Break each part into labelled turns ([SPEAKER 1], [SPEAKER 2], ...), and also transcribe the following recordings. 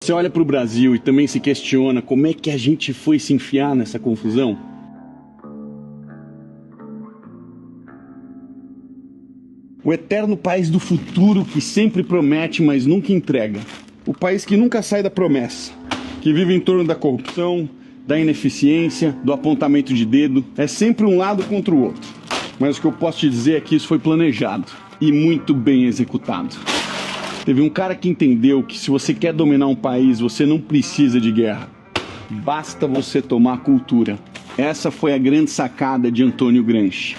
[SPEAKER 1] Você olha para o Brasil e também se questiona como é que a gente foi se enfiar nessa confusão? O eterno país do futuro que sempre promete, mas nunca entrega. O país que nunca sai da promessa, que vive em torno da corrupção, da ineficiência, do apontamento de dedo. É sempre um lado contra o outro. Mas o que eu posso te dizer é que isso foi planejado e muito bem executado. Teve um cara que entendeu que se você quer dominar um país, você não precisa de guerra. Basta você tomar cultura. Essa foi a grande sacada de Antônio Gramsci.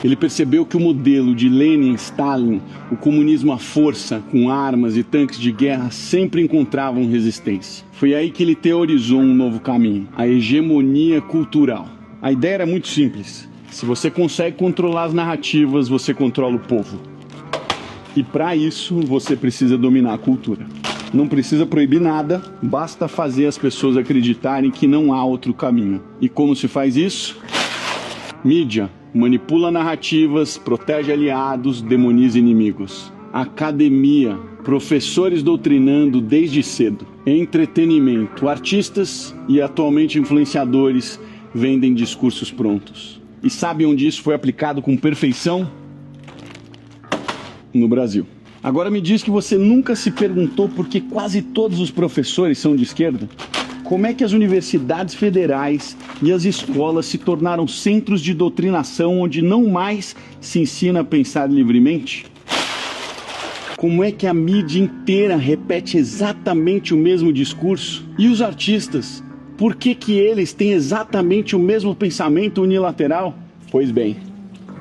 [SPEAKER 1] Ele percebeu que o modelo de Lenin e Stalin, o comunismo à força, com armas e tanques de guerra, sempre encontravam resistência. Foi aí que ele teorizou um novo caminho, a hegemonia cultural. A ideia era muito simples. Se você consegue controlar as narrativas, você controla o povo. E para isso, você precisa dominar a cultura. Não precisa proibir nada, basta fazer as pessoas acreditarem que não há outro caminho. E como se faz isso? Mídia. Manipula narrativas, protege aliados, demoniza inimigos. Academia, professores doutrinando desde cedo. Entretenimento, artistas e atualmente influenciadores vendem discursos prontos. E sabe onde isso foi aplicado com perfeição? No Brasil. Agora me diz que você nunca se perguntou por que quase todos os professores são de esquerda? Como é que as universidades federais e as escolas se tornaram centros de doutrinação onde não mais se ensina a pensar livremente? Como é que a mídia inteira repete exatamente o mesmo discurso? E os artistas? Por que eles têm exatamente o mesmo pensamento unilateral? Pois bem,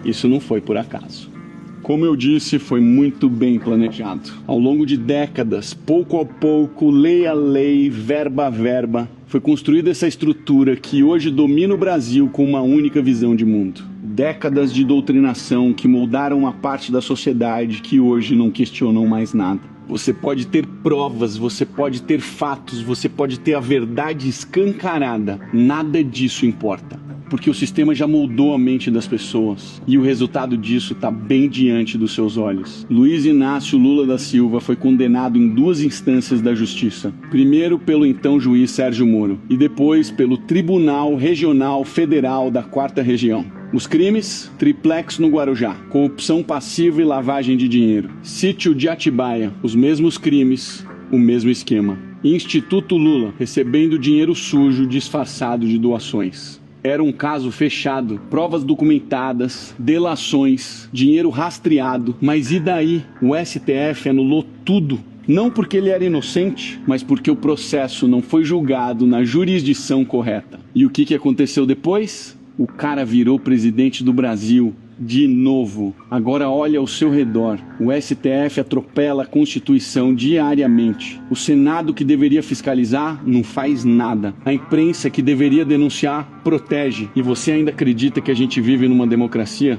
[SPEAKER 1] isso não foi por acaso. Como eu disse, foi muito bem planejado. Ao longo de décadas, pouco a pouco, lei a lei, verba a verba, foi construída essa estrutura que hoje domina o Brasil com uma única visão de mundo. Décadas de doutrinação que moldaram uma parte da sociedade que hoje não questionam mais nada. Você pode ter provas, você pode ter fatos, você pode ter a verdade escancarada. Nada disso importa. Porque o sistema já moldou a mente das pessoas e o resultado disso está bem diante dos seus olhos. Luiz Inácio Lula da Silva foi condenado em 2 instâncias da justiça. Primeiro pelo então juiz Sérgio Moro e depois pelo Tribunal Regional Federal da 4ª Região. Os crimes: triplex no Guarujá, corrupção passiva e lavagem de dinheiro. Sítio de Atibaia, os mesmos crimes, o mesmo esquema. Instituto Lula, recebendo dinheiro sujo disfarçado de doações. Era um caso fechado, provas documentadas, delações, dinheiro rastreado. Mas e daí? O STF anulou tudo. Não porque ele era inocente, mas porque o processo não foi julgado na jurisdição correta. E o que aconteceu depois? O cara virou presidente do Brasil. De novo. Agora olha ao seu redor. O STF atropela a Constituição diariamente. O Senado, que deveria fiscalizar, não faz nada. A imprensa, que deveria denunciar, protege. E você ainda acredita que a gente vive numa democracia?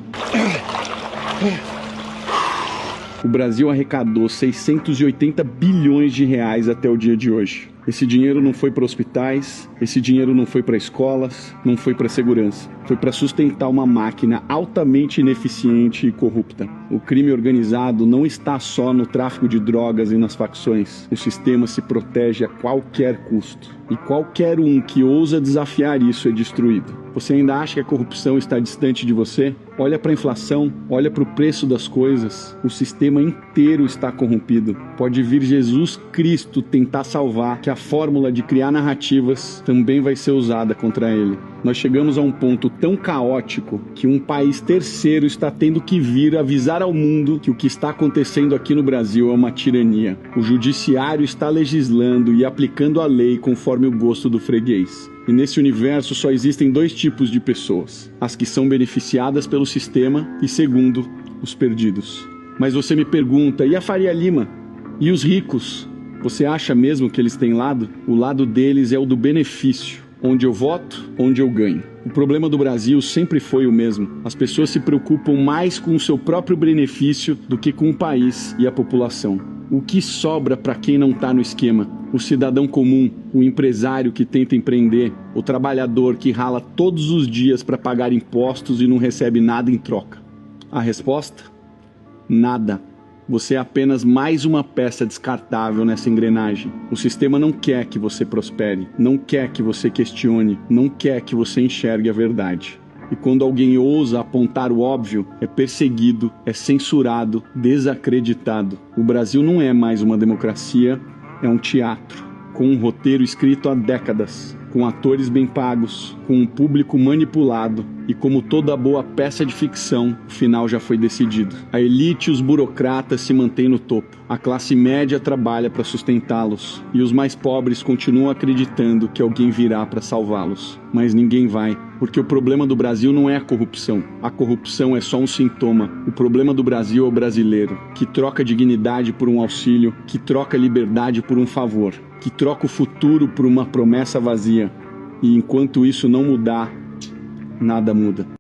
[SPEAKER 1] O Brasil arrecadou 680 bilhões de reais até o dia de hoje. Esse dinheiro não foi para hospitais, esse dinheiro não foi para escolas, não foi para segurança. Foi para sustentar uma máquina altamente ineficiente e corrupta. O crime organizado não está só no tráfico de drogas e nas facções. O sistema se protege a qualquer custo. E qualquer um que ousa desafiar isso é destruído. Você ainda acha que a corrupção está distante de você? Olha para a inflação, olha para o preço das coisas. O sistema inteiro está corrompido. Pode vir Jesus Cristo tentar salvar, que a fórmula de criar narrativas também vai ser usada contra ele. Nós chegamos a um ponto tão caótico que um país terceiro está tendo que vir avisar ao mundo que o que está acontecendo aqui no Brasil é uma tirania. O judiciário está legislando e aplicando a lei conforme o gosto do freguês. E nesse universo só existem 2 tipos de pessoas: as que são beneficiadas pelo sistema e, segundo, os perdidos. Mas você me pergunta, e a Faria Lima? E os ricos? Você acha mesmo que eles têm lado? O lado deles é o do benefício. Onde eu voto, onde eu ganho. O problema do Brasil sempre foi o mesmo. As pessoas se preocupam mais com o seu próprio benefício do que com o país e a população. O que sobra para quem não está no esquema? O cidadão comum, o empresário que tenta empreender, o trabalhador que rala todos os dias para pagar impostos e não recebe nada em troca. A resposta? Nada. Você é apenas mais uma peça descartável nessa engrenagem. O sistema não quer que você prospere, não quer que você questione, não quer que você enxergue a verdade. E quando alguém ousa apontar o óbvio, é perseguido, é censurado, desacreditado. O Brasil não é mais uma democracia, é um teatro, com um roteiro escrito há décadas, com atores bem pagos, com um público manipulado, e como toda boa peça de ficção, o final já foi decidido. A elite e os burocratas se mantêm no topo, a classe média trabalha para sustentá-los, e os mais pobres continuam acreditando que alguém virá para salvá-los. Mas ninguém vai, porque o problema do Brasil não é a corrupção é só um sintoma. O problema do Brasil é o brasileiro, que troca dignidade por um auxílio, que troca liberdade por um favor, que troca o futuro por uma promessa vazia. E enquanto isso não mudar, nada muda.